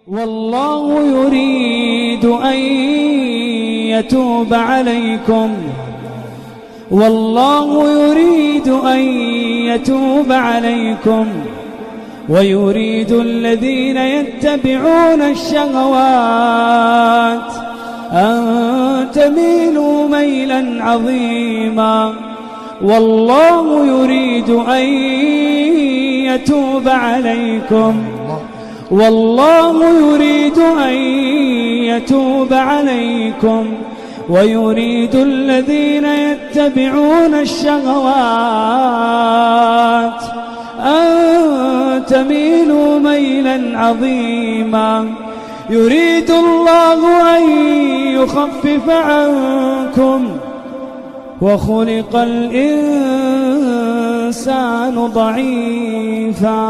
والله يريد أن يتوب عليكم، والله يريد أن يتوب عليكم، ويريد الذين يتبعون الشهوات أن تميلوا ميلا عظيما. والله يريد أن يتوب عليكم، والله يريد أن يتوب عليكم، ويريد الذين يتبعون الشهوات أن تميلوا ميلا عظيما. يريد الله أن يخفف عنكم، وخلق الإنسان ضعيفا.